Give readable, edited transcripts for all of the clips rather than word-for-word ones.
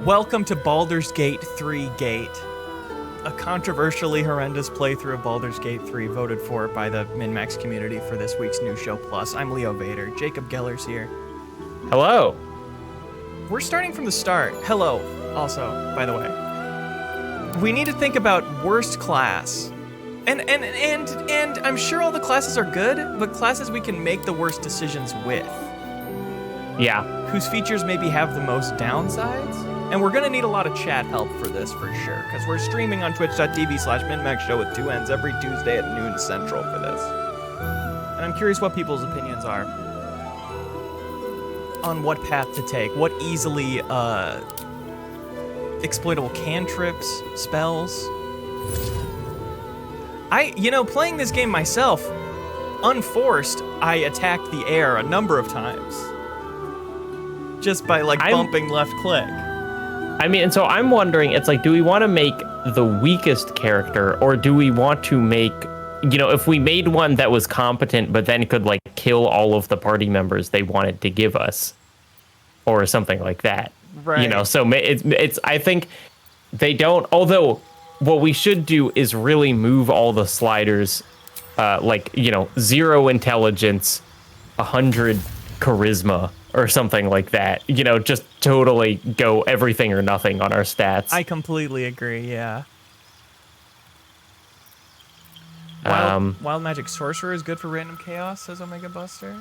Welcome to Baldur's Gate 3 Gate, a controversially horrendous playthrough of Baldur's Gate 3 voted for by the MinnMax community for this week's New Show Plus. I'm Leo Vader. Jacob Geller's here. Hello. We're starting from the start. Hello, also, by the way. We need to think about worst class. And I'm sure all the classes are good, but classes we can make the worst decisions with. Yeah. Whose features maybe have the most downsides. And we're gonna need a lot of chat help for this for sure, because we're streaming on twitch.tv/MinnMax Show with 2 N's every Tuesday at noon Central for this. And I'm curious what people's opinions are on what path to take, what easily exploitable cantrips, spells. Playing this game myself, unforced, I attacked the air a number of times. Just by bumping left click. I mean, and so I'm wondering, it's like, do we want to make the weakest character, or do we want to make, if we made one that was competent, but then could kill all of the party members they wanted to give us, or something like that. Right. So it's I think they don't, although what we should do is really move all the sliders, 0 intelligence, 100 charisma, or something like that. Just totally go everything or nothing on our stats. I completely agree, yeah. Wild Magic Sorcerer is good for random chaos, says Omega Buster.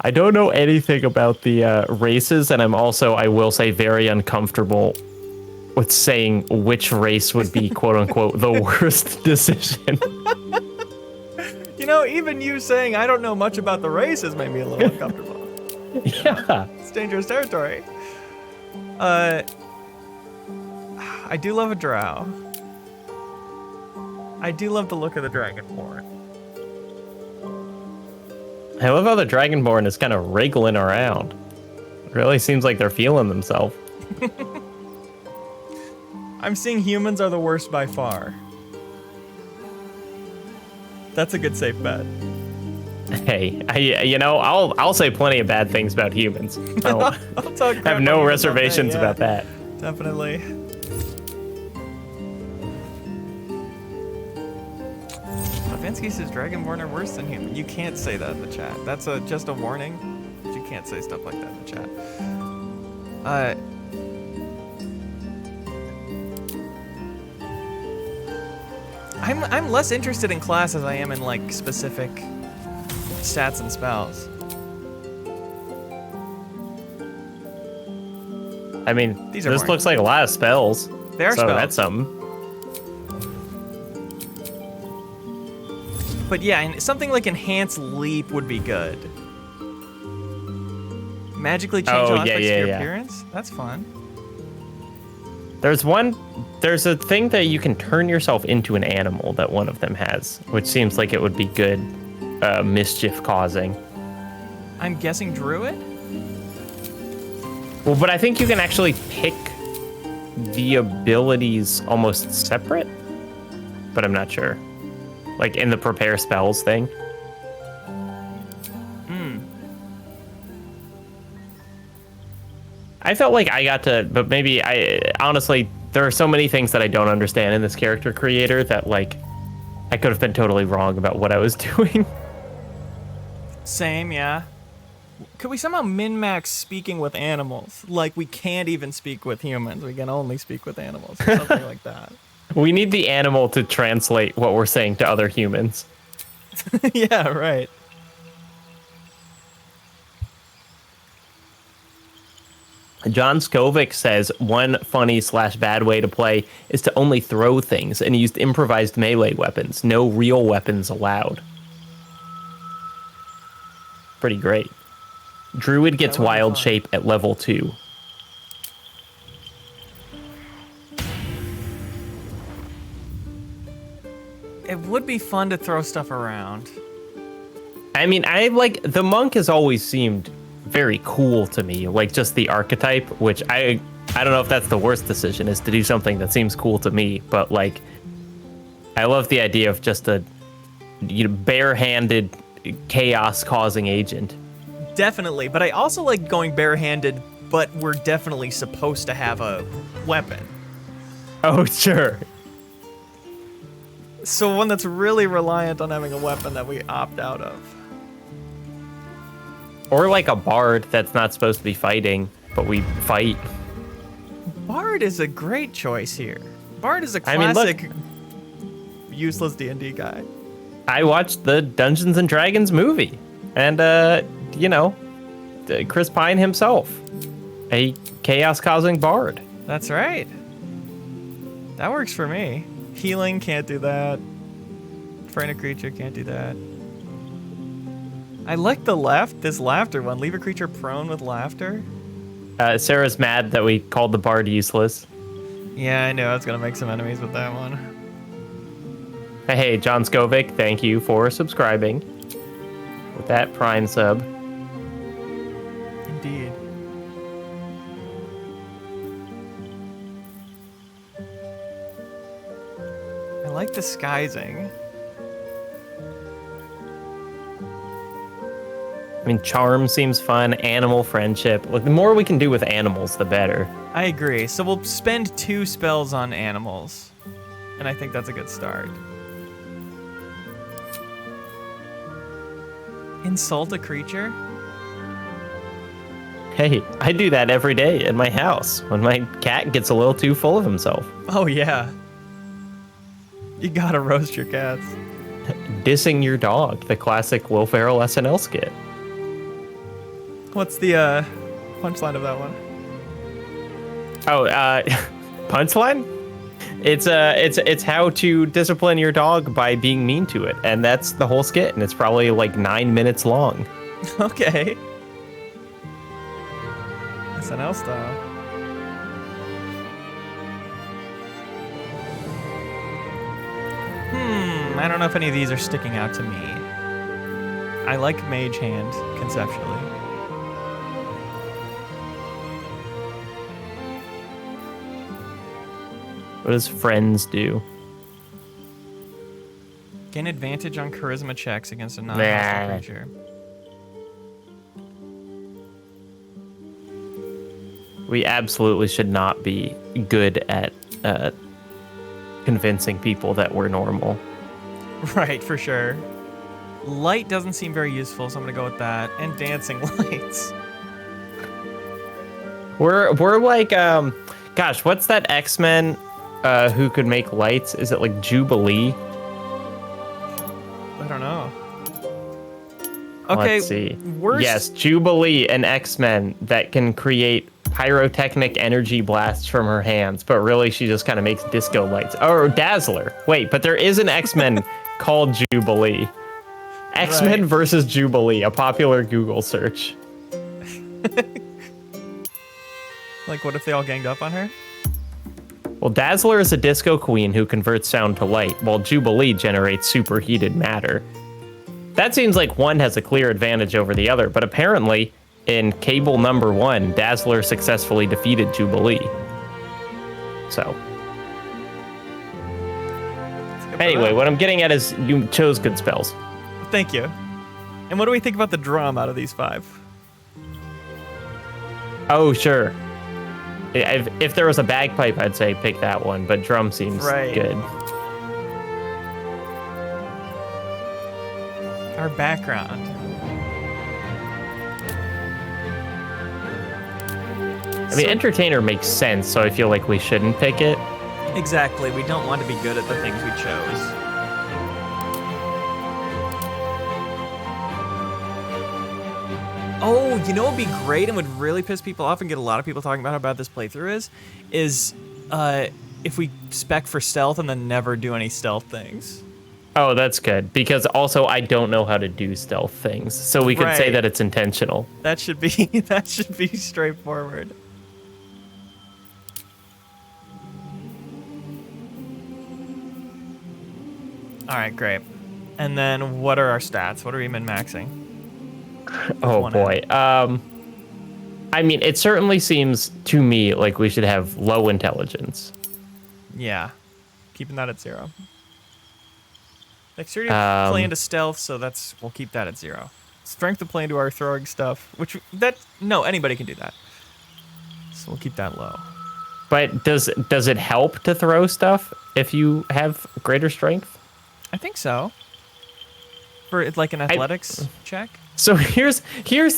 I don't know anything about the races, and I'm also, I will say, very uncomfortable with saying which race would be, quote-unquote, the worst decision. Even you saying I don't know much about the races made me a little uncomfortable. Yeah. It's dangerous territory. I do love a drow. I do love the look of the Dragonborn. I love how the Dragonborn is kind of wriggling around. It really seems like they're feeling themselves. I'm seeing humans are the worst by far. That's a good safe bet. Hey, I'll say plenty of bad things about humans. I have no reservations about that. Definitely. Levinsky says Dragonborn are worse than human. You can't say that in the chat. That's just a warning. You can't say stuff like that in the chat. I'm less interested in class as I am in specific stats and spells. I mean, this looks like a lot of spells. They are spells. That's something. But yeah, and something like Enhanced Leap would be good. Magically change all aspects to your appearance? That's fun. There's a thing that you can turn yourself into an animal that one of them has, which seems like it would be good mischief causing. I'm guessing Druid? Well, but I think you can actually pick the abilities almost separate, but I'm not sure. Like in the prepare spells thing. I felt like I got to, but maybe honestly, there are so many things that I don't understand in this character creator that I could have been totally wrong about what I was doing. Same, yeah. Could we somehow min-max speaking with animals? We can't even speak with humans. We can only speak with animals or something like that. We need the animal to translate what we're saying to other humans. Yeah, right. John Skovic says one funny/bad way to play is to only throw things and use improvised melee weapons. No real weapons allowed. Pretty great. Druid gets wild shape at level 2. It would be fun to throw stuff around. I mean, the monk has always seemed very cool to me, just the archetype, which I don't know if that's the worst decision, is to do something that seems cool to me, but I love the idea of just a barehanded chaos causing agent. Definitely, but I also like going barehanded but we're definitely supposed to have a weapon. Oh, sure. So one that's really reliant on having a weapon that we opt out of. Or like a bard that's not supposed to be fighting, but we fight. Bard is a great choice here. Bard is a I mean, classic useless D&D guy. I watched the Dungeons and Dragons movie, and Chris Pine himself, a chaos-causing bard. That's right. That works for me. Healing, can't do that. Frighten a creature, can't do that. I like this laughter one. Leave a creature prone with laughter. Sarah's mad that we called the bard useless. Yeah, I know. I was going to make some enemies with that one. Hey, John Skovic, thank you for subscribing with that Prime sub. Indeed. I like disguising. I mean, charm seems fun, animal friendship. Like, the more we can do with animals, the better. I agree. So we'll spend 2 spells on animals. And I think that's a good start. Insult a creature? Hey, I do that every day in my house when my cat gets a little too full of himself. Oh, yeah. You gotta roast your cats. Dissing your dog, the classic Will Ferrell SNL skit. What's the punchline of that one? Oh, punchline? It's how to discipline your dog by being mean to it, and that's the whole skit, and it's probably like 9 minutes long. Okay. SNL style. I don't know if any of these are sticking out to me. I like Mage Hand conceptually. What does friends do? Gain advantage on charisma checks against a non-hostile creature. We absolutely should not be good at convincing people that we're normal. Right, for sure. Light doesn't seem very useful, so I'm gonna go with that. And dancing lights. We're like, gosh, what's that X-Men who could make lights? Is it like Jubilee? I don't know. Okay, let's see. Worst... Yes, Jubilee, an X-Men that can create pyrotechnic energy blasts from her hands, but really she just kind of makes disco lights. Or Dazzler. Wait, but there is an X-Men called Jubilee. X-Men right. versus Jubilee, a popular Google search. Like, what if they all ganged up on her? Well, Dazzler is a disco queen who converts sound to light, while Jubilee generates superheated matter. That seems like one has a clear advantage over the other, but apparently, in Cable number 1, Dazzler successfully defeated Jubilee. So. Anyway, what I'm getting at is you chose good spells. Thank you. And what do we think about the drum out of these 5? Oh, sure. If there was a bagpipe, I'd say pick that one, but drum seems good. Our background. I mean, entertainer makes sense, so I feel like we shouldn't pick it. Exactly. We don't want to be good at the things we chose. Oh, you know what would be great and would really piss people off and get a lot of people talking about how bad this playthrough is if we spec for stealth and then never do any stealth things. Oh, that's good, because also I don't know how to do stealth things, so we could say that it's intentional. That should be straightforward. All right, great. And then what are our stats? What are we min-maxing? Oh boy. I mean, it certainly seems to me like we should have low intelligence. Yeah, keeping that at 0. Dexterity to play into stealth, so we'll keep that at 0. Strength to play into our throwing stuff, anybody can do that. so we'll keep that low. But does it help to throw stuff if you have greater strength? I think so. For like an athletics check? So here's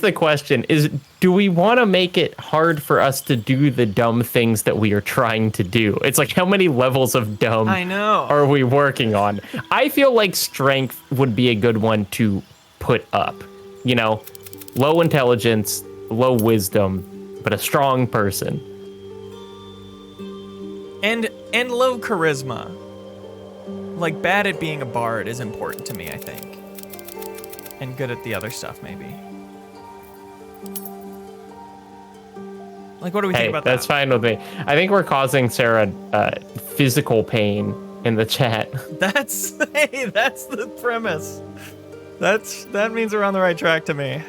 the question is, do we want to make it hard for us to do the dumb things that we are trying to do? It's like, how many levels of dumb are we working on? I feel like strength would be a good one to put up. You know, low intelligence, low wisdom, but a strong person. And low charisma. Like, bad at being a bard is important to me, I think. And good at the other stuff, maybe. Like, what do we think about that? That's fine with me. I think we're causing Sarah physical pain in the chat. That's the premise. That means we're on the right track to me.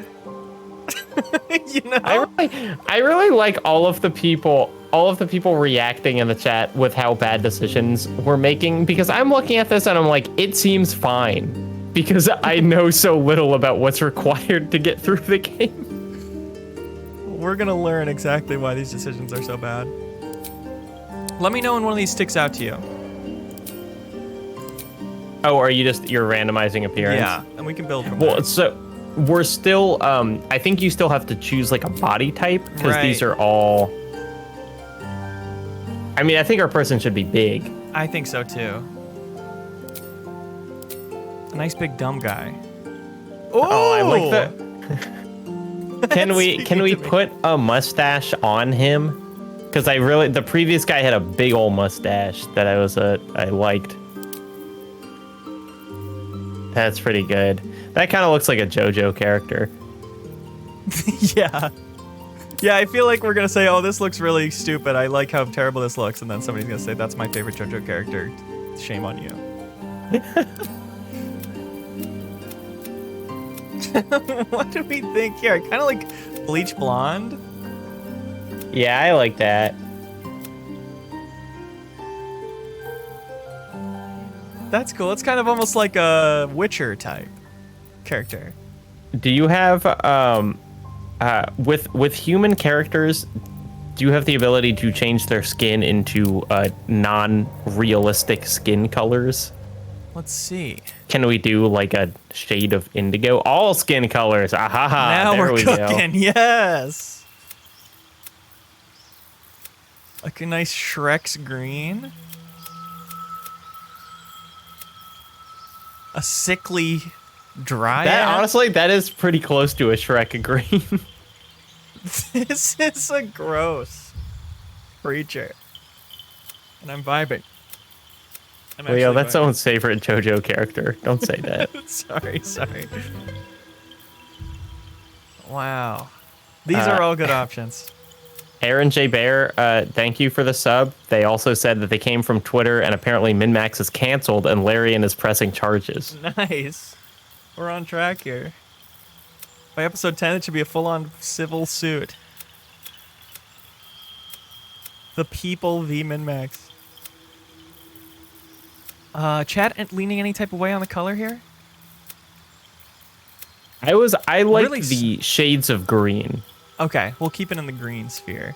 You know? I really like all of the people reacting in the chat with how bad decisions we're making, because I'm looking at this and I'm like, it seems fine. Because I know so little about what's required to get through the game. We're gonna learn exactly why these decisions are so bad. Let me know when one of these sticks out to you. Oh, are you're randomizing appearance? Yeah, and we can build from there. Well, so we're still, I think you still have to choose like a body type, because these are all, I mean, I think our person should be big. I think so too. A nice big dumb guy. Oh, I like that. Can we put a mustache on him? Because the previous guy had a big old mustache that I liked. That's pretty good. That kind of looks like a JoJo character. Yeah. Yeah, I feel like we're going to say, oh, this looks really stupid. I like how terrible this looks. And then somebody's going to say, that's my favorite JoJo character. Shame on you. What do we think here? Kind of like bleach blonde. Yeah, I like that. That's cool. It's kind of almost like a Witcher type character. Do you have with human characters, do you have the ability to change their skin into non-realistic skin colors? Let's see. Can we do like a shade of indigo? All skin colors. Ahaha. Now there we're cooking. Go. Yes. Like a nice Shrek's green. A sickly dryad. That is pretty close to a Shrek green. This is a gross creature. And I'm vibing. Leo, that's someone's favorite JoJo character. Don't say that. Sorry. Wow. These are all good options. Aaron J. Bear, thank you for the sub. They also said that they came from Twitter, and apparently MinnMax is canceled and Larian is pressing charges. Nice. We're on track here. By episode 10, it should be a full-on civil suit. The people v. MinnMax. Chat leaning any type of way on the color here? I like really the shades of green. Okay, we'll keep it in the green sphere.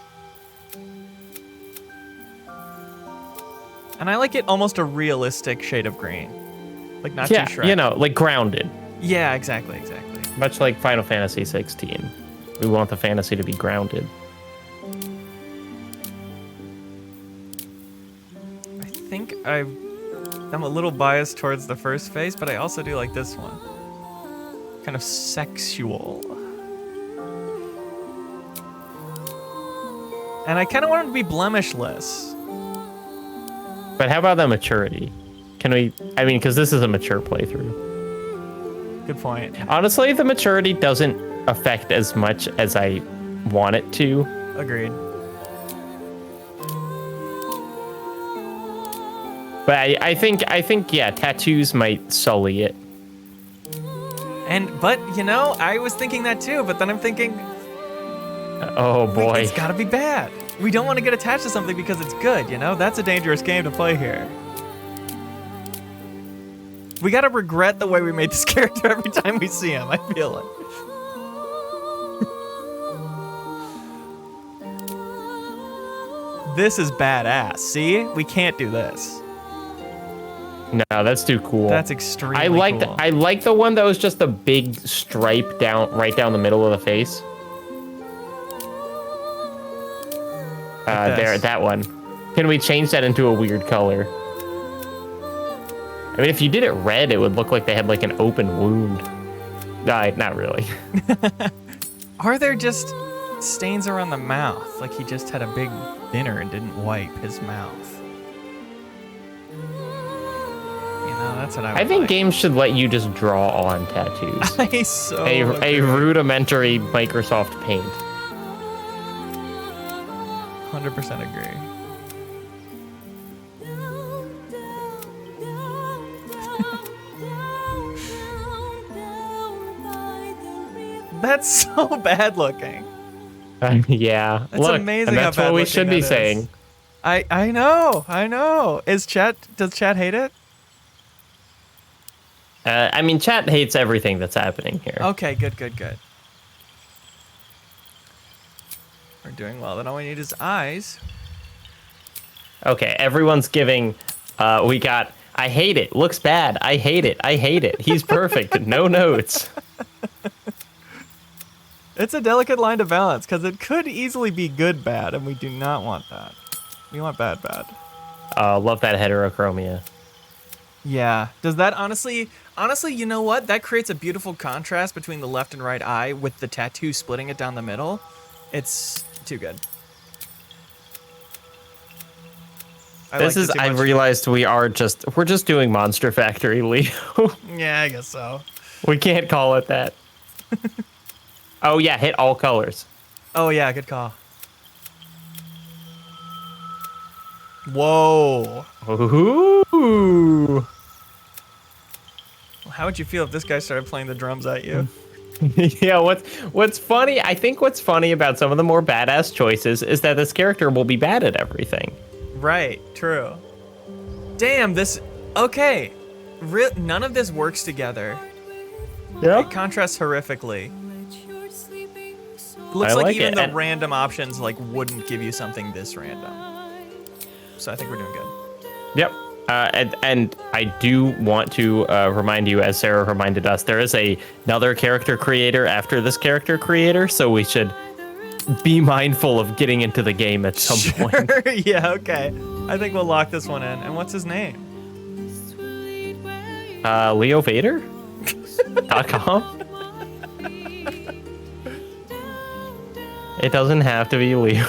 And I like it almost a realistic shade of green. Like not too Shrek. You know, like grounded. Yeah, exactly. Much like Final Fantasy 16. We want the fantasy to be grounded. I think I'm a little biased towards the first face, but I also do like this one. Kind of sexual. And I kind of want him to be blemishless. But how about the maturity? Can we, I mean, because this is a mature playthrough. Good point. Honestly, the maturity doesn't affect as much as I want it to. Agreed. But I think, yeah, tattoos might sully it. But, you know, I was thinking that too, but then I'm thinking... Oh, boy. It's gotta be bad. We don't want to get attached to something because it's good, you know? That's a dangerous game to play here. We gotta regret the way we made this character every time we see him, I feel like. this is badass. See? We can't do this. No, that's too cool. That's extremely cool. I like the one that was just a big stripe right down the middle of the face. There, that one. Can we change that into a weird color? I mean, if you did it red, it would look like they had like an open wound. Not really. Are there just stains around the mouth? Like he just had a big dinner and didn't wipe his mouth. You know, that's what I think games should let you just draw on tattoos. A rudimentary Microsoft Paint. 100% agree. That's so bad looking. Yeah. That's amazing. And that's how bad what we should be saying. I know. Does chat hate it? I mean, chat hates everything that's happening here. Okay, good. We're doing well. Then all we need is eyes. Okay, everyone's giving. We got. I hate it. Looks bad. I hate it. I hate it. He's perfect. No notes. It's a delicate line to balance because it could easily be good bad, and we do not want that. We want bad bad. Love that heterochromia. Yeah. Does that honestly, you know what? That creates a beautiful contrast between the left and right eye with the tattoo splitting it down the middle. It's too good. I've realized we're just doing Monster Factory, Leo. Yeah, I guess so. We can't call it that. Oh yeah, hit all colors. Oh yeah, good call. Whoa. Ooh. How would you feel if this guy started playing the drums at you? Yeah, what's funny, I think what's funny about some of the more badass choices is that this character will be bad at everything. Right, true. Damn, okay. None of this works together. Yeah. It contrasts horrifically. It looks like even the random options wouldn't give you something this random. So I think we're doing good. Yep. And I do want to remind you, as Sarah reminded us, there is another character creator after this character creator, so we should be mindful of getting into the game at some point. Yeah, okay. I think we'll lock this one in. And what's his name? Leo Vader? .com? It doesn't have to be Leo.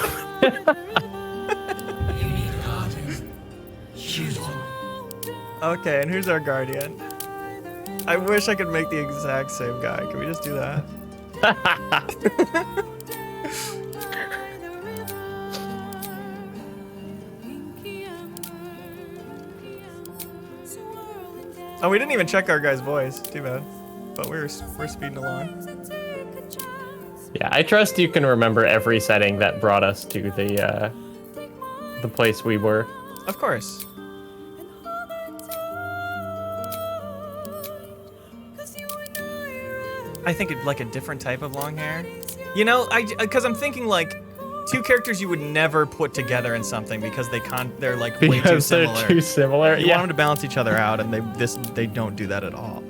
Okay, and here's our guardian. I wish I could make the exact same guy. Can we just do that? Oh, we didn't even check our guy's voice. Too bad. But we're speeding along. Yeah, I trust you can remember every setting that brought us to the place we were. Of course. I think it's like a different type of long hair. You know, because I'm thinking two characters you would never put together in something because they're way too similar. They're too similar. You want them to balance each other out, and they don't do that at all.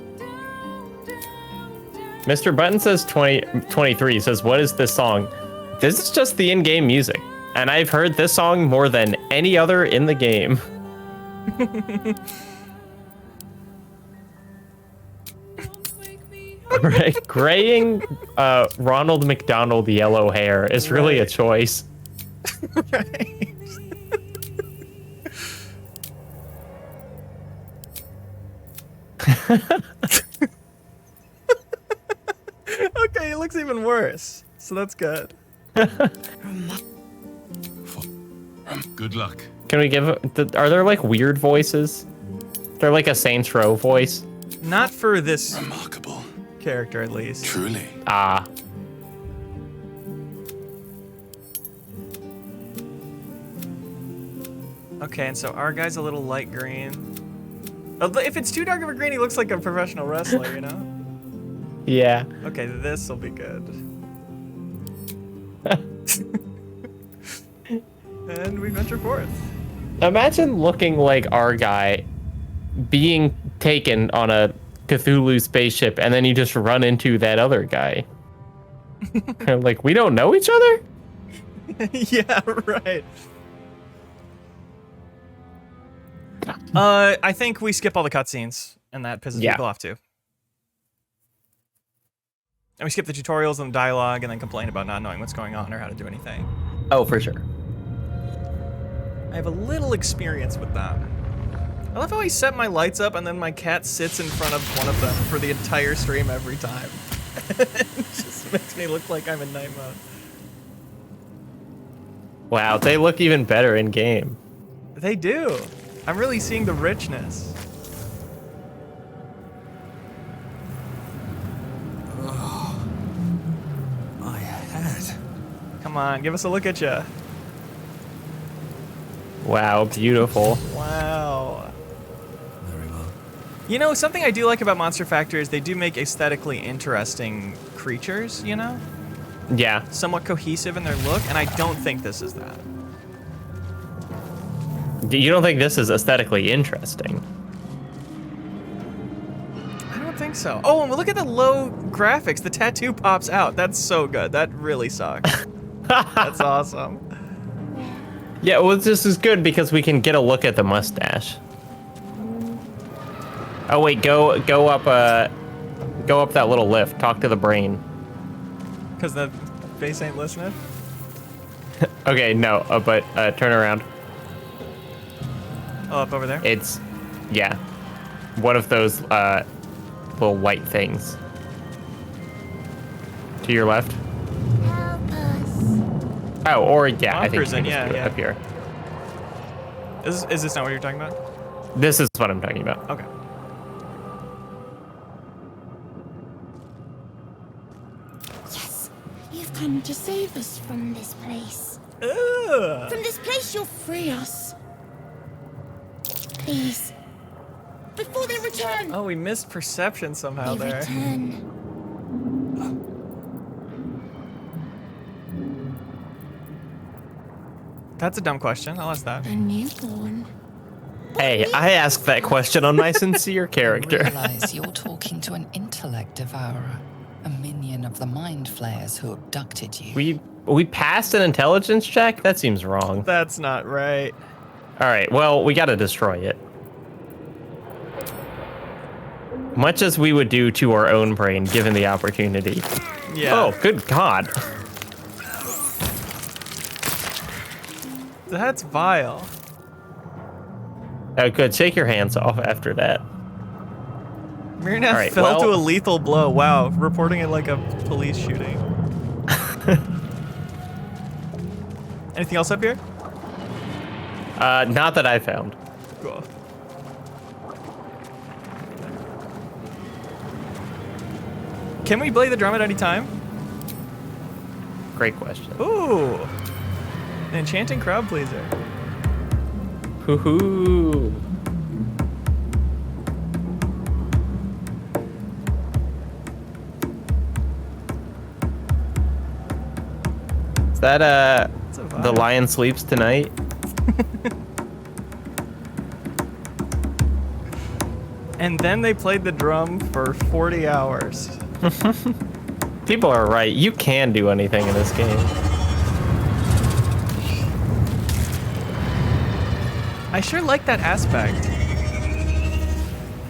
Mr. Button says 23 says, what is this song? This is just the in-game music, and I've heard this song more than any other in the game. Right, graying Ronald McDonald yellow hair is really a choice. Right. Okay, it looks even worse. So that's good. Good luck. Can we give... Are there weird voices? They're like a Saints Row voice? Not for this Remarkable. Character, at least. Truly. Ah. Okay, and so our guy's a little light green. If it's too dark of a green, he looks like a professional wrestler, you know? Yeah. Okay, this will be good. And we adventure forth. Imagine looking like our guy being taken on a Cthulhu spaceship, and then you just run into that other guy. Like, we don't know each other? Yeah, right. I think we skip all the cutscenes, and that pisses people off too. And we skip the tutorials and the dialogue, and then complain about not knowing what's going on or how to do anything. Oh, for sure. I have a little experience with that. I love how I set my lights up, and then my cat sits in front of one of them for the entire stream every time. It just makes me look like I'm in night mode. Wow, they look even better in game. They do. I'm really seeing the richness. Oh, my head. Come on, give us a look at you. Wow, beautiful. Wow. Very well. You know, something I do like about Monster Factory is they do make aesthetically interesting creatures, you know? Yeah. Somewhat cohesive in their look, and I don't think this is that. You don't think this is aesthetically interesting? I don't think so. Oh, and look at the low graphics. The tattoo pops out. That's so good. That really sucks. That's awesome. Yeah, well, this is good because we can get a look at the mustache. Oh wait, go up that little lift. Talk to the brain. Because the face ain't listening? Okay, no, but turn around. Oh, up over there? It's, yeah, one of those little white things. To your left. Help us. Oh, or yeah, I think you prison, can just do it yeah. up here. Is this not what you're talking about? This is what I'm talking about. Okay. Yes, you've come to save us from this place. Ugh. From this place, you'll free us. Please. Before they return. Oh, we missed perception somehow They there. return. That's a dumb question. I'll ask that. A newborn. Hey, I asked that question on my sincere character. Realize you're talking to an intellect devourer, a minion of the mind flayers who abducted you. We passed an intelligence check? That seems wrong. That's not right. All right, well, we gotta destroy it. Much as we would do to our own brain, given the opportunity. Yeah. Oh, good God. That's vile. Oh, good. Shake your hands off after that. Mirnath All right, fell to well- a lethal blow. Wow, reporting it like a police shooting. Anything else up here? Not that I found. Cool. Can we play the drum at any time? Great question. Ooh. An enchanting crowd pleaser. Hoo-hoo. Is that, a the vibe. lion sleeps tonight? And then they played the drum for 40 hours. People are right. You can do anything in this game. I sure like that aspect.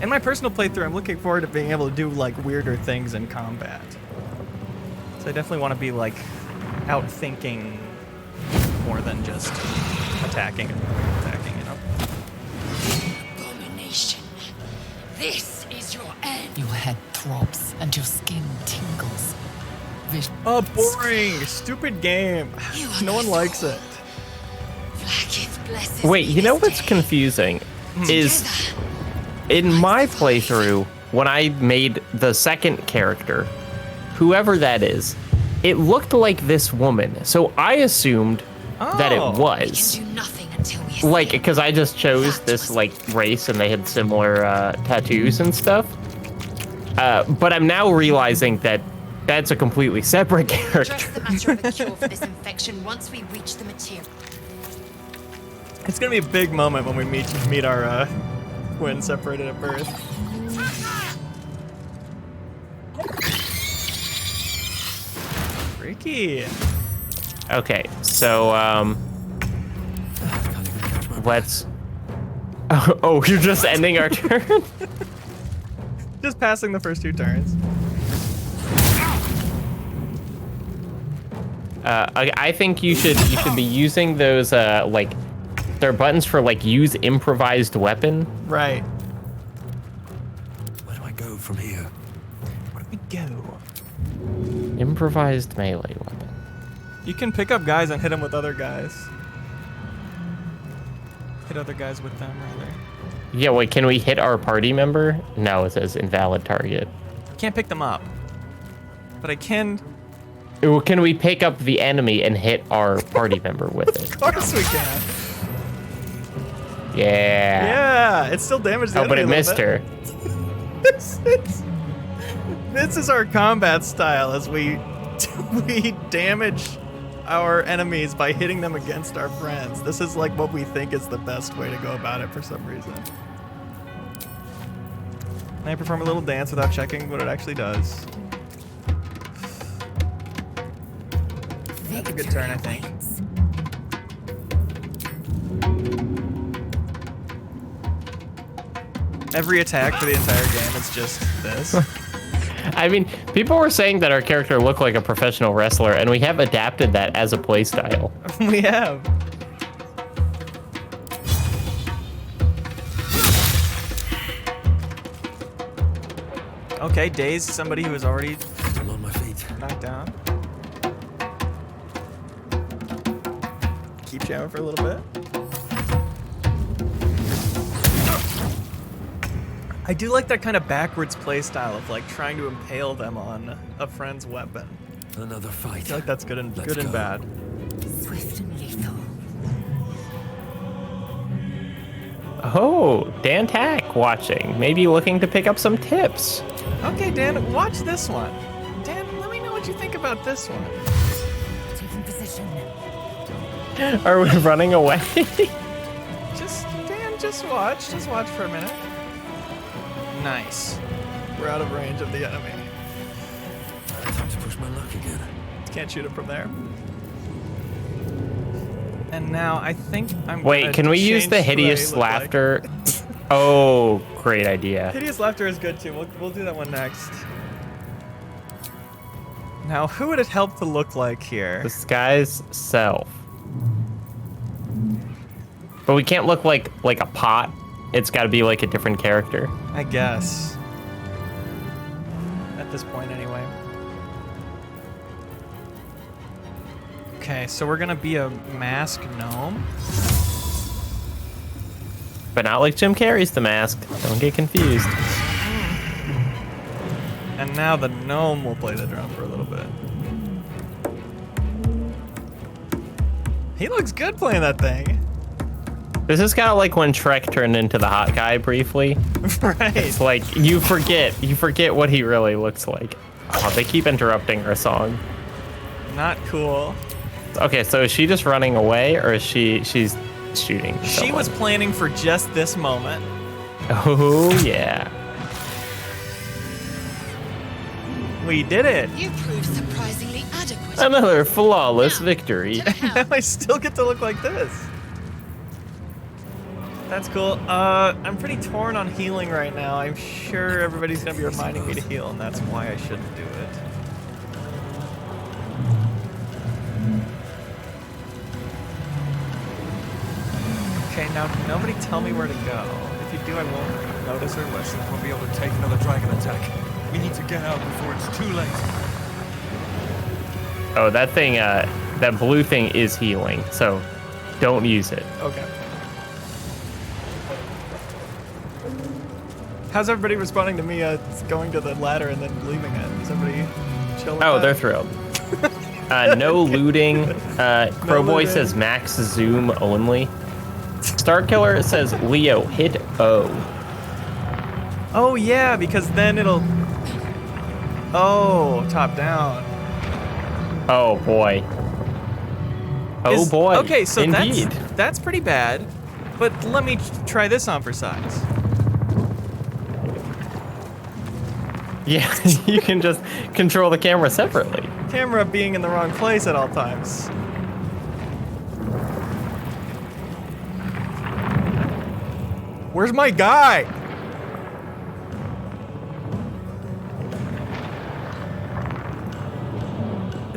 In my personal playthrough, I'm looking forward to being able to do like weirder things in combat. So I definitely want to be like out thinking more than just attacking, you know? Abomination. This is your end. Your head throbs and your skin tingles. Oh, boring, stupid game. You are No one likes it. Blacketh blesses Wait, me you know this what's day. confusing? Is Together, in my playthrough, when I made the second character, whoever that is, it looked like this woman. So I assumed that it Oh. we was. can do nothing until we Like, escape. because I just chose this, like, race and they had similar tattoos and stuff. But I'm now realizing that that's a completely separate Just character. the matter of a cure for this infection once we reach the material. It's gonna be a big moment when we meet our twins separated at birth. Freaky. Okay, so let's. Oh, you're just ending our turn. Just passing the first 2 turns. I think you should be using those like there are buttons for like use improvised weapon. Right. Where do I go from here? Where do we go? Improvised melee weapon. You can pick up guys and hit them with other guys. Hit other guys with them, rather. Yeah, wait, can we hit our party member? No, it says invalid target. Can't pick them up. But I can. Ooh, can we pick up the enemy and hit our party member with it? Of course we can. Yeah. Yeah, it still damaged the Oh, but enemy it a little missed bit. her. This is our combat style as we damage our enemies by hitting them against our friends. This is like what we think is the best way to go about it for some reason. And I perform a little dance without checking what it actually does. That's a good turn, I think. Every attack for the entire game is just this. I mean, people were saying that our character looked like a professional wrestler, and we have adapted that as a playstyle. We have. Okay, daze somebody who is already Still on my feet. knocked down. Keep jamming for a little bit. I do like that kind of backwards play style of like trying to impale them on a friend's weapon. Another fight. I feel like that's good and Let's go. bad. Swift and lethal. Oh, Dan Tack watching. Maybe looking to pick up some tips. Okay, Dan, watch this one. Dan, let me know what you think about this one. Taking position. Are we running away? Dan, just watch. Just watch for a minute. Nice. We're out of range of the enemy. Time to push my luck again. Can't shoot it from there. And now I think I'm Wait, gonna can we use change the what I hideous look like. laughter? Oh, great idea. Hideous laughter is good too. We'll do that one next. Now, who would it help to look like here? Disguise self. But we can't look like a pot. It's got to be like a different character. I guess. At this point, anyway. Okay, so we're gonna be a masked gnome. But not like Jim Carrey's The Mask. Don't get confused. And now the gnome will play the drum for a little bit. He looks good playing that thing. This is kind of like when Shrek turned into the hot guy briefly. Right. It's like you forget what he really looks like. Oh, they keep interrupting our song. Not cool. Okay, so is she just running away, or is she's shooting? She someone? was planning for just this moment. Oh yeah. We did it. You proved surprisingly adequate. Another flawless victory. Now I still get to look like this. That's cool. I'm pretty torn on healing right now. I'm sure everybody's gonna be reminding me to heal, and that's why I shouldn't do it. Okay, now nobody tell me where to go. If you do, I won't notice or listen. We'll be able to take another dragon attack. We need to get out before it's too late. Oh, that thing, that blue thing is healing, so don't use it. Okay. How's everybody responding to me going to the ladder and then leaving it? Is everybody chill with Oh, that? they're thrilled. No looting. Crowboy looting. says max zoom only. Starkiller says Leo hit O. Oh yeah, because then it'll... Oh, top down. Oh boy. Oh boy. Okay, so indeed. that's pretty bad. But let me try this on for size. Yeah, you can just control the camera separately. Camera being in the wrong place at all times. Where's my guy?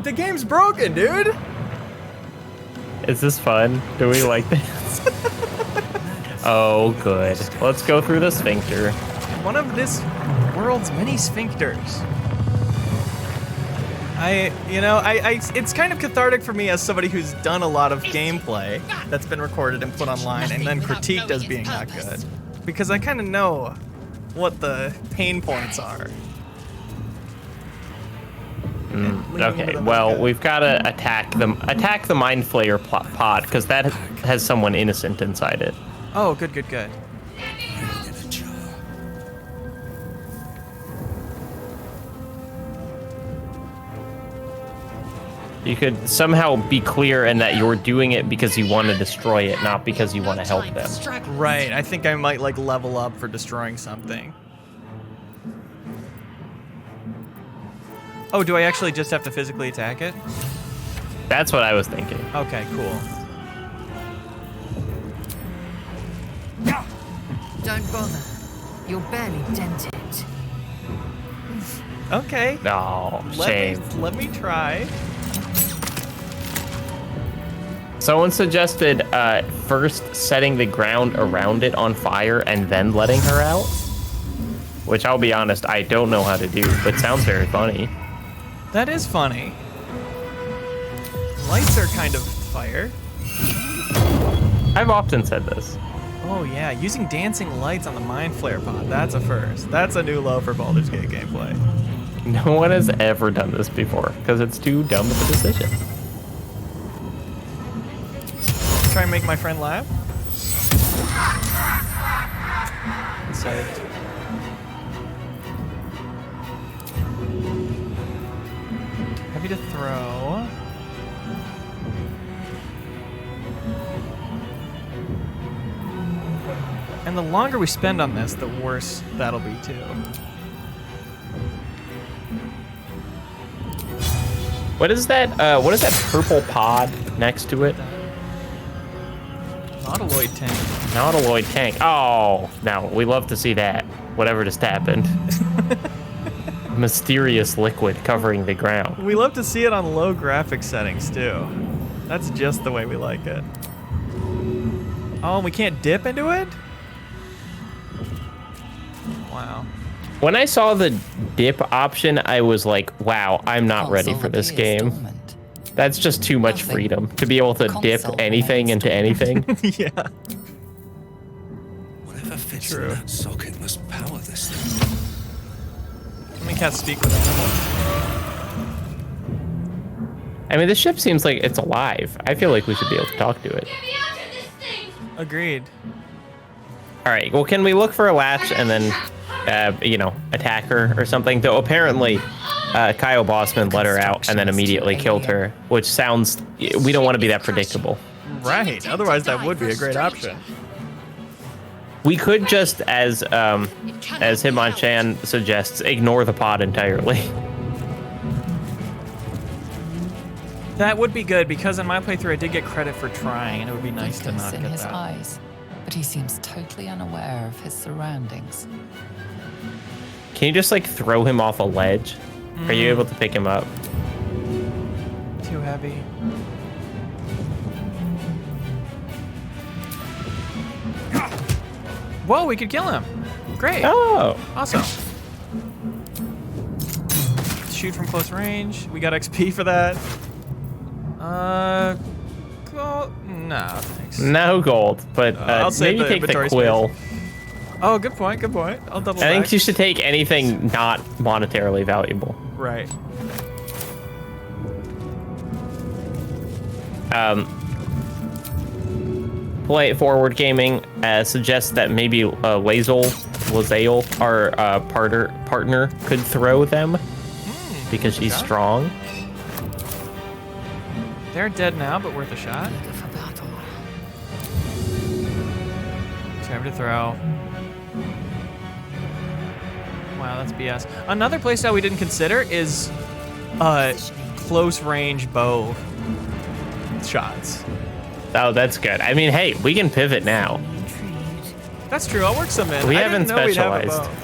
The game's broken, dude. Is this fun? Do we like this? Oh, good. Let's go through the sphincter. One of this world's many sphincters. It's kind of cathartic for me as somebody who's done a lot of gameplay that's been recorded and put online and then critiqued as being not good. Because I kind of know what the pain points are. Okay, well, we've got to attack the Mind Flayer pod, because that has someone innocent inside it. Oh, good. You could somehow be clear in that you're doing it because you want to destroy it, not because you want to help them. Right, I think I might like level up for destroying something. Oh, do I actually just have to physically attack it? That's what I was thinking. Okay, cool. Don't bother. You're barely dented. Okay. No, shame. Let me try. Someone suggested first setting the ground around it on fire and then letting her out. Which, I'll be honest, I don't know how to do, but sounds very funny. That is funny. Lights are kind of fire. I've often said this. Oh yeah, using dancing lights on the Mind Flayer pod. That's a first. That's a new low for Baldur's Gate gameplay. No one has ever done this before, because it's too dumb of a decision. Try and make my friend laugh. Saved. Happy to throw. And the longer we spend on this, the worse that'll be too. What is that purple pod next to it? Nautiloid tank. Nautiloid tank. Oh, no, we love to see that. Whatever just happened. Mysterious liquid covering the ground. We love to see it on low graphic settings too. That's just the way we like it. Oh, and we can't dip into it? Wow. When I saw the dip option, I was like, wow, I'm not ready for this game. That's just too much freedom to be able to dip anything into anything. Yeah. Whatever fits True. in that socket must power this thing. Let me cast speak with animals. I mean, the ship seems like it's alive. I feel like we should be able to talk to it. Agreed. All right, well, can we look for a latch and then, attack her or something? Though apparently, Kyle Bossman let her out and then immediately killed her, which sounds, we don't want to be that predictable. Right, otherwise that would be a great option. We could just, as Hitmonchan suggests, ignore the pod entirely. That would be good, because in my playthrough I did get credit for trying, and it would be nice to not in get his that. eyes, but he seems totally unaware of his surroundings. Can you just like throw him off a ledge? Are you able to pick him up? Too heavy. Whoa, we could kill him. Great. Oh, Awesome. Shoot from close range. We got XP for that. Gold. No, thanks. no gold, but I'll save maybe the take the inventory quill. Oh, good point. Good point. I'll double I think back. you should take anything not monetarily valuable. Right. Play It Forward Gaming suggests that maybe Lazel, our partner, could throw them because she's strong. They're dead now, but worth a shot. Eager for battle. Time to throw. Wow, that's BS. Another playstyle we didn't consider is close range bow shots. Oh, that's good. I mean, hey, we can pivot now. Intrigued. That's true. I'll work some in. We I haven't didn't know we'd have a specialized. bow.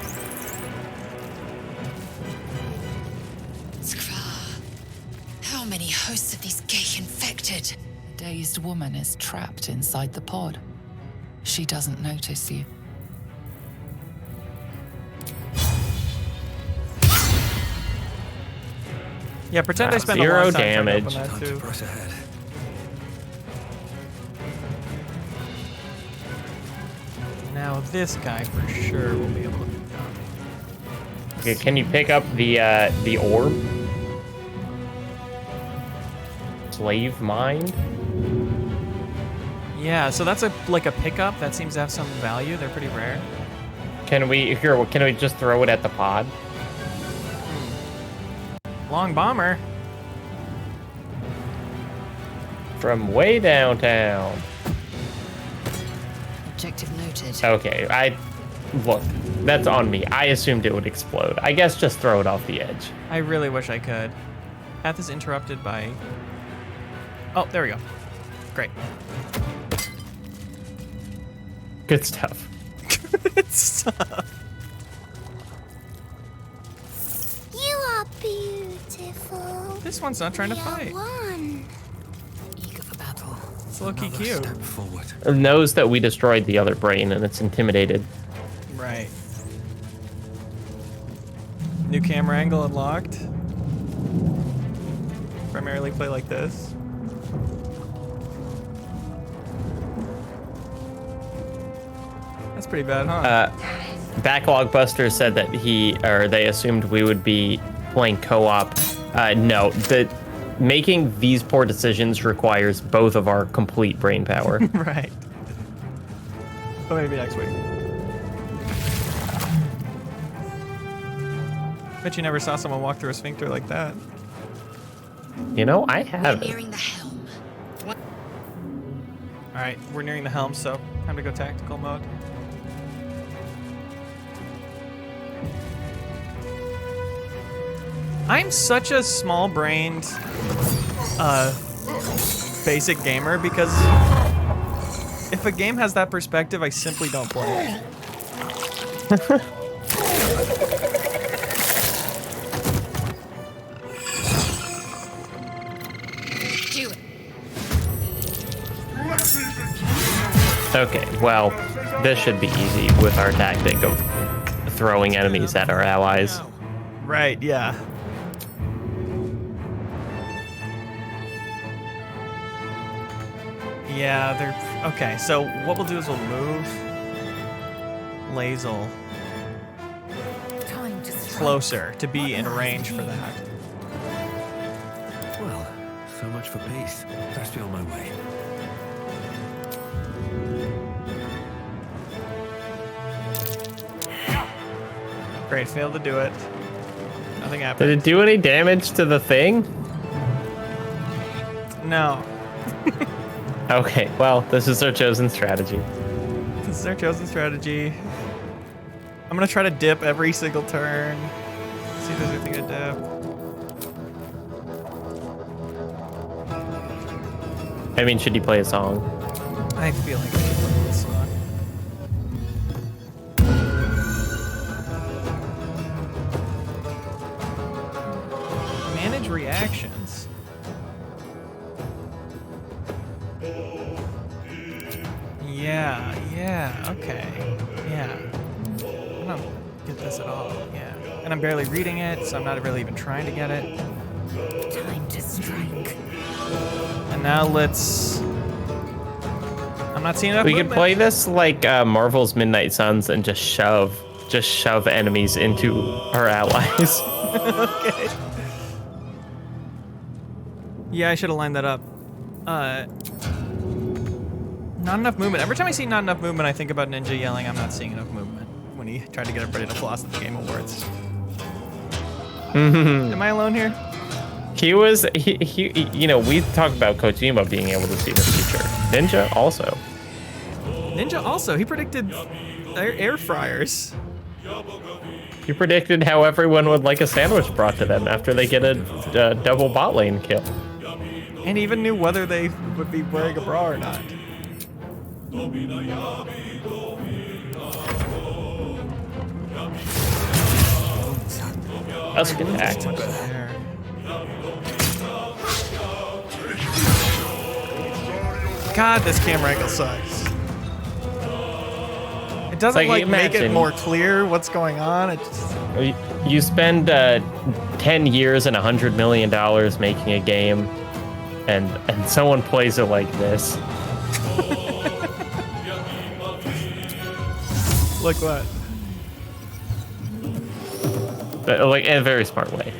How many hosts of these gay infected? A dazed woman is trapped inside the pod. She doesn't notice you. Yeah, pretend I spent a Zero long time trying to damage. open that Time to too. press ahead. Now this guy for sure will be able to move down. Okay, can you pick up the orb? Slave mind? Yeah, so that's like a pickup that seems to have some value. They're pretty rare. Can we just throw it at the pod? Long bomber. From way downtown. Objective noted. Okay, look, that's on me. I assumed it would explode. I guess just throw it off the edge. I really wish I could. Path is interrupted by... Oh, there we go. Great. Good stuff. It's, You are beautiful. this one's not trying to We are fight. one. Eager for battle. It's low-key Another cute. step forward. It knows that we destroyed the other brain and it's intimidated. Right. New camera angle unlocked. Primarily play like this. That's pretty bad, huh? Backlog Buster said that they assumed we would be playing co-op. No, making these poor decisions requires both of our complete brain power. Right. But maybe next week. Bet you never saw someone walk through a sphincter like that. You know, I have. Nearing the helm. Alright, we're nearing the helm, so time to go tactical mode. I'm such a small-brained, basic gamer because if a game has that perspective, I simply don't play it. Do it. Okay, well, this should be easy with our tactic of throwing enemies at our allies. Right, yeah. Yeah, they're... Okay, so what we'll do is we'll move Lazel Time to strike. closer to be in range for that. Well, so much for peace. Best be on my way. Great, failed to do it. Nothing Did happened. it do any damage to the thing? No. Okay, well, this is our chosen strategy. This is our chosen strategy. I'm gonna try to dip every single turn. See if there's anything to dip. I mean, should you play a song? I feel like I should play this song. Manage reactions. Yeah, okay. Yeah. I don't get this at all, yeah. And I'm barely reading it, so I'm not really even trying to get it. Time to strike. And now let's... I'm not seeing enough We could movement. play this like Marvel's Midnight Suns and just shove enemies into our allies. Okay. Yeah, I should have lined that up. Not enough movement. Every time I see not enough movement, I think about Ninja yelling, "I'm not seeing enough movement," when he tried to get everybody to floss at the Game Awards. Am I alone here? He was, you know, we talked about Kojima being able to see the future. Ninja also. He predicted air fryers. He predicted how everyone would like a sandwich brought to them after they get a double bot lane kill. And he even knew whether they would be wearing a bra or not. That's a good act. God, this camera angle sucks. It doesn't like make it more clear what's going on. It just... You spend 10 years and $100 million making a game, and someone plays it like this. Like what? But, like, in a very smart way.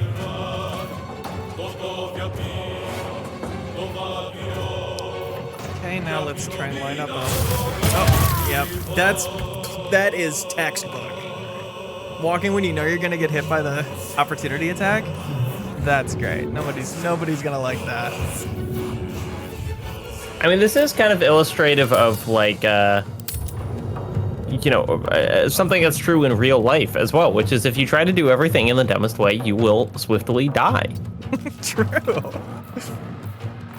Okay, now let's try and line up. Oh, yep. That is textbook. Walking when you know you're gonna get hit by the opportunity attack. That's great. Nobody's gonna like that. I mean, this is kind of illustrative of like, something that's true in real life as well, which is if you try to do everything in the dumbest way, you will swiftly die. True.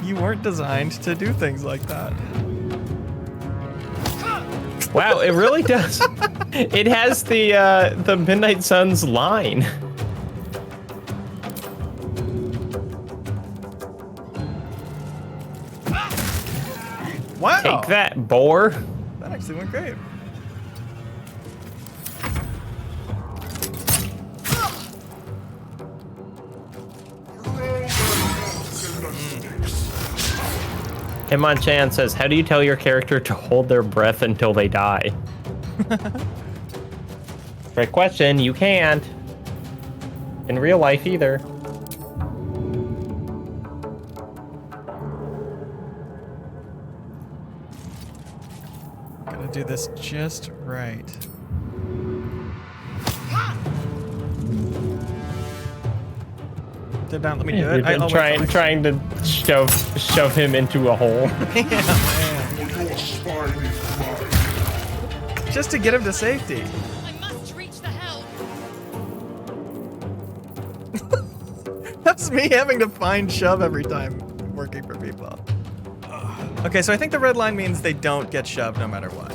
You weren't designed to do things like that. Wow, it really does. It has the Midnight Suns line. Wow. Take that, boar. That actually went great. Hitmonchan says, how do you tell your character to hold their breath until they die? Great question. You can't. In real life either. Gotta do this just right. Down, let me do it. You've been trying to shove him into a hole. Yeah, man. Just to get him to safety. I must reach the help. That's me having to find shove every time working for people. Okay, so I think the red line means they don't get shoved no matter what.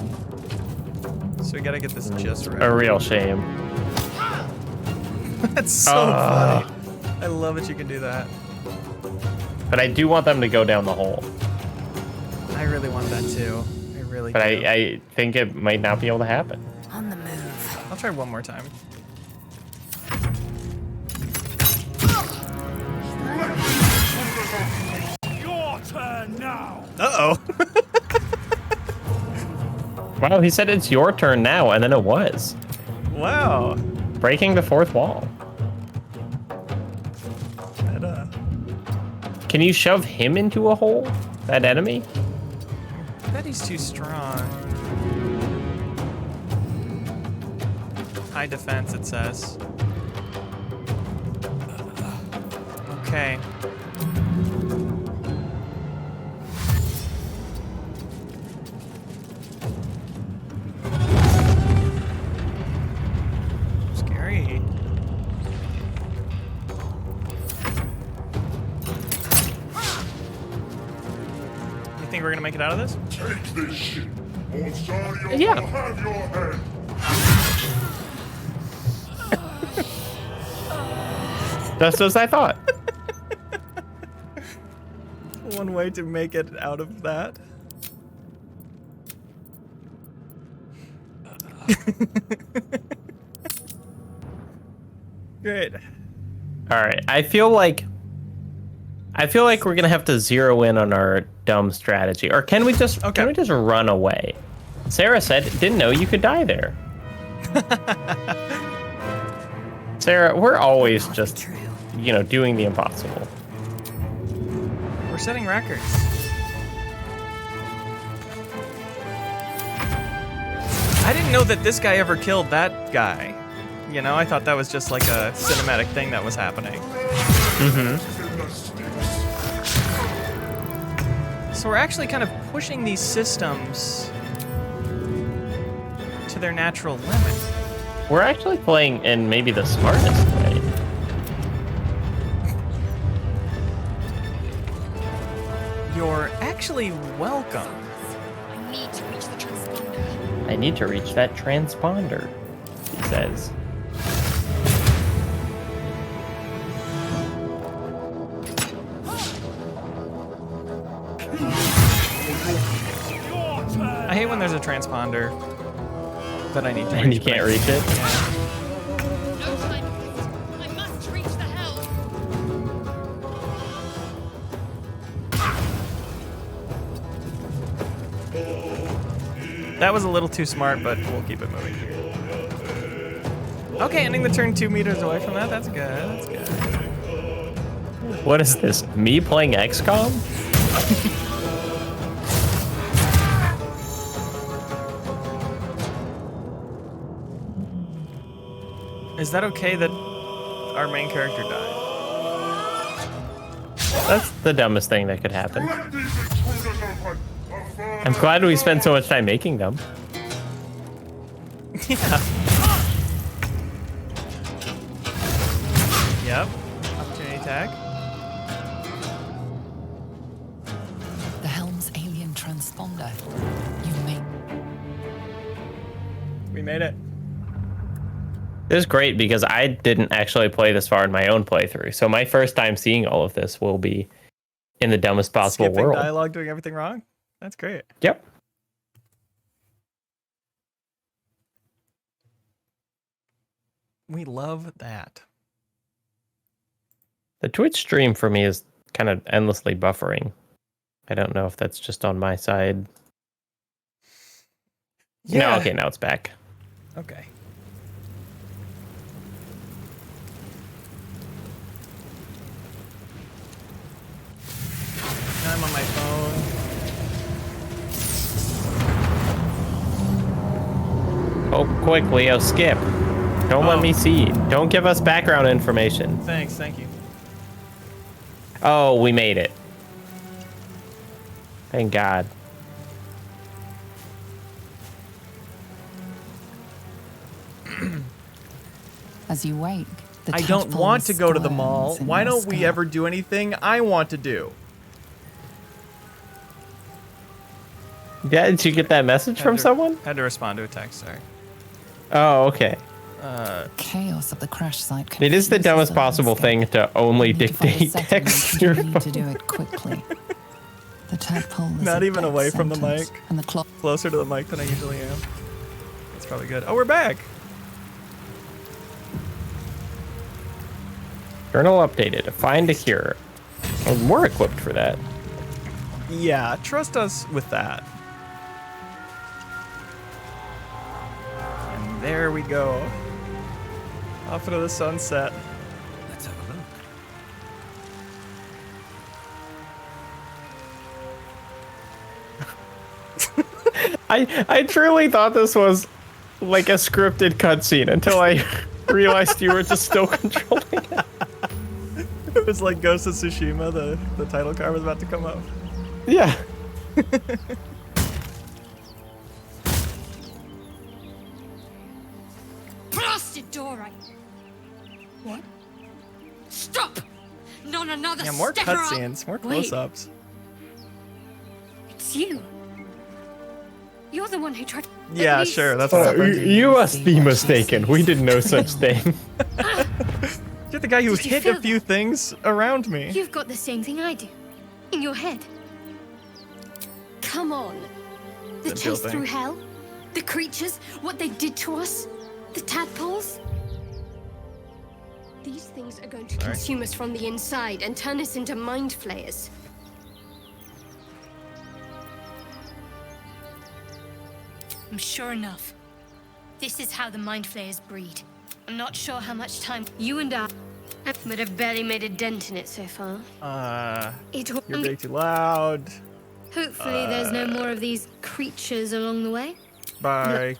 So we gotta get this just right. A real shame. That's so funny. I love that you can do that. But I do want them to go down the hole. I really want that too. I really But do. I think it might not be able to happen. On the move. I'll try one more time. Your turn now. Uh-oh. Wow, he said it's your turn now, and then it was. Wow. Breaking the fourth wall. Can you shove him into a hole? That enemy? I bet he's too strong. High defense, it says. Okay. Scary. Think we're gonna make it out of this? Take this shit, or Sario Yeah. will have your head. Just as I thought. One way to make it out of that. Great. All right. I feel like we're gonna have to zero in on our dumb strategy, or can we just run away? Sarah said, "Didn't know you could die there." Sarah, we're always just, doing the impossible. We're setting records. I didn't know that this guy ever killed that guy. I thought that was just like a cinematic thing that was happening. So we're actually kind of pushing these systems to their natural limit. We're actually playing in maybe the smartest way. You're actually welcome. I need to reach the transponder. I need to reach that transponder, he says. I hate when there's a transponder that I need to reach. And you can't reach it? No time. I must reach the helm. That was a little too smart, but we'll keep it moving. Okay, ending the turn 2 meters away from that. That's good. That's good. What is this? Me playing XCOM? Is that okay that our main character died? That's the dumbest thing that could happen. Let these intruders open. I'm glad we spent so much time making them. Yeah. Yep. Opportunity attack. The helm's alien transponder. You may. We made it. This is great because I didn't actually play this far in my own playthrough. So my first time seeing all of this will be in the dumbest possible Skipping world. dialogue, doing everything wrong. That's great. Yep. We love that. The Twitch stream for me is kind of endlessly buffering. I don't know if that's just on my side. Yeah. No, okay, now it's back. Okay. Now I'm on my phone. Oh, quick, Leo, skip. Don't let me see. Don't give us background information. Thanks, thank you. Oh, we made it. Thank God. As you wake, the I don't tadpole want to go to the mall. squirms in Why your don't we scalp. ever do anything I want to do? Yeah, did you get that message from someone? Had to respond to a text, sorry. Oh, okay. Chaos of the crash site. It is the confuses dumbest the possible landscape. thing to only You need to find a dictate setting text and to your continue to phone. do it quickly. The tadpole is Not a even death away from the sentence, mic. And the clock. Closer to the mic than I usually am. That's probably good. Oh, we're back. Journal updated. Find a cure. Oh, we're equipped for that. Yeah, trust us with that. And there we go. Off into the sunset. Let's have a look. I truly thought this was like a scripted cutscene until I realized you were just still controlling it. It was like Ghost of Tsushima, the title card was about to come up. Yeah. Blasted door! What? Stop! Not another Yeah, more step or I'll- cutscenes, more Wait, close-ups. it's you. You're the one who tried. Yeah, At sure, least- that's what happened. You must be mistaken. We did no such thing. You're the guy who Did you hit feel a few things around me. You've got the same thing I do. In your head. Come on. The Didn't feel a chase thing. through hell? The creatures? What they did to us? The tadpoles? These things are going to Sorry. consume us from the inside and turn us into mind flayers. I'm sure enough. This is how the mind flayers breed. I'm not sure how much time you and I but I've barely made a dent in it so far. It will You're being too loud. Hopefully there's no more of these creatures along the way. Bye.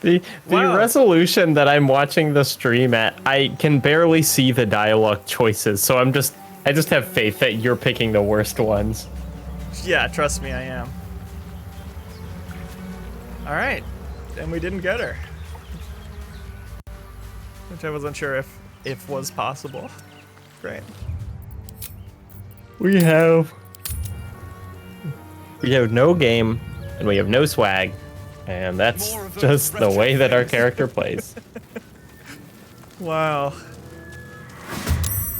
The Wow. resolution that I'm watching the stream at, I can barely see the dialogue choices, so I just have faith that you're picking the worst ones. Yeah, trust me, I am. All right, and we didn't get her, which I wasn't sure if was possible. Great. We have no game, and we have no swag, and that's More of those just the wretched way that our things. character plays. Wow.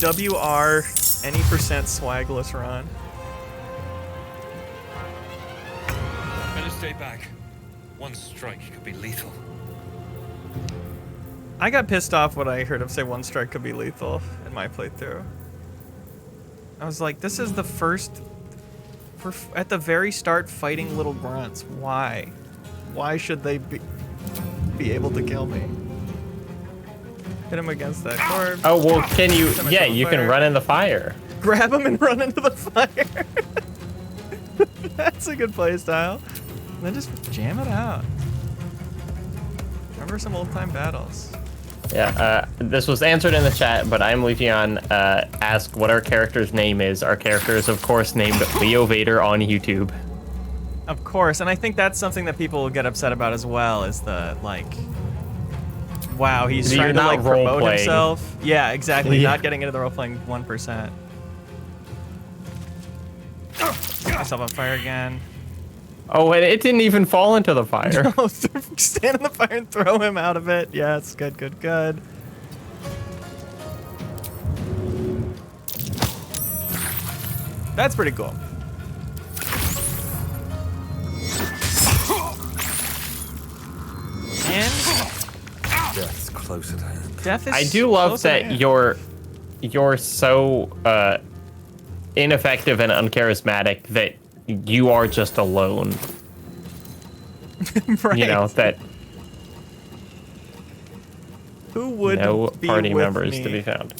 WR any percent swagless run. Better stay back. One strike could be lethal. I got pissed off when I heard him say one strike could be lethal in my playthrough. I was like, this is the first, we're at the very start fighting little grunts. Why? Why should they be able to kill me? Hit him against that corpse. Oh, well, can you, Set myself yeah, on you fire. can run in the fire. Grab him and run into the fire. That's a good play style. Then just jam it out. Remember some old time battles. Yeah, this was answered in the chat, but I'm Leafeon asked what our character's name is. Our character is, of course, named Leo Vader on YouTube. Of course, and I think that's something that people will get upset about as well, is the, like, wow, he's You're trying to, not like, promote role-playing. himself. Yeah, exactly, Yeah. not getting into the role-playing 1%. Get myself on fire again. Oh, and it didn't even fall into the fire. Oh, stand in the fire and throw him out of it. Yes, good, good, good. That's pretty cool. And Death's close at hand. death is I do love close at that hand. you're so ineffective and uncharismatic that you are just alone. right. You know, that Who would no be party with members me? to be found.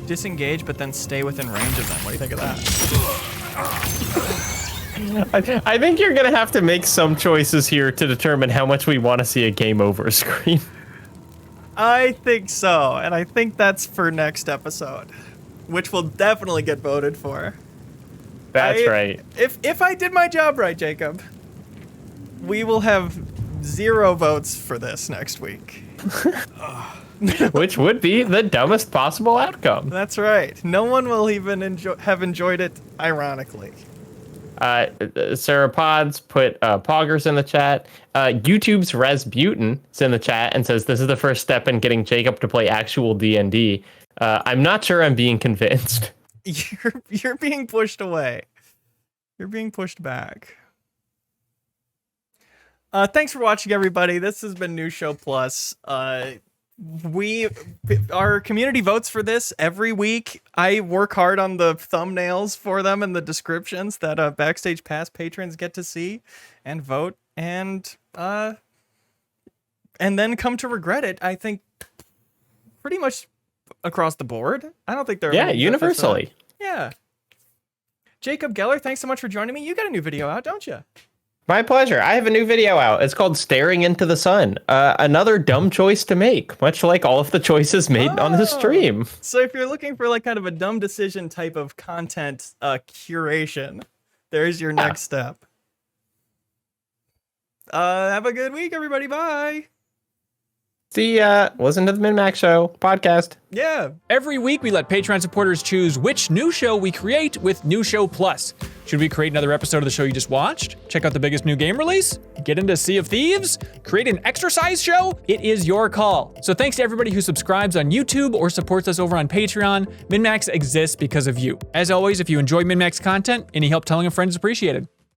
Disengage, but then stay within range of them. What do you think of that? I think you're gonna have to make some choices here to determine how much we want to see a game over screen. I think so, and I think that's for next episode, which will definitely get voted for. That's right. If I did my job right, Jacob, we will have 0 votes for this next week. Which would be the dumbest possible outcome. That's right. No one will even have enjoyed it ironically. Sarah Pods put Poggers in the chat. YouTube's Rasputin is in the chat and says this is the first step in getting Jacob to play actual D&D. I'm not sure I'm being convinced. You're being pushed away. You're being pushed back. Thanks for watching, everybody. This has been New Show Plus. Our community votes for this every week. I work hard on the thumbnails for them and the descriptions that Backstage Pass patrons get to see and vote, and then come to regret it. I think pretty much across the board. I don't think there are Yeah, many universally. Yeah. Jacob Geller, thanks so much for joining me. You got a new video out, don't you? My pleasure. I have a new video out. It's called Staring into the Sun. Another dumb choice to make, much like all of the choices made on this stream. So if you're looking for like kind of a dumb decision type of content curation, there's your next step. Have a good week, everybody. Bye. See ya. Listen to the MinnMax Show podcast. Yeah. Every week, we let Patreon supporters choose which new show we create with New Show Plus. Should we create another episode of the show you just watched? Check out the biggest new game release? Get into Sea of Thieves? Create an exercise show? It is your call. So thanks to everybody who subscribes on YouTube or supports us over on Patreon. MinnMax exists because of you. As always, if you enjoy MinnMax content, any help telling a friend is appreciated.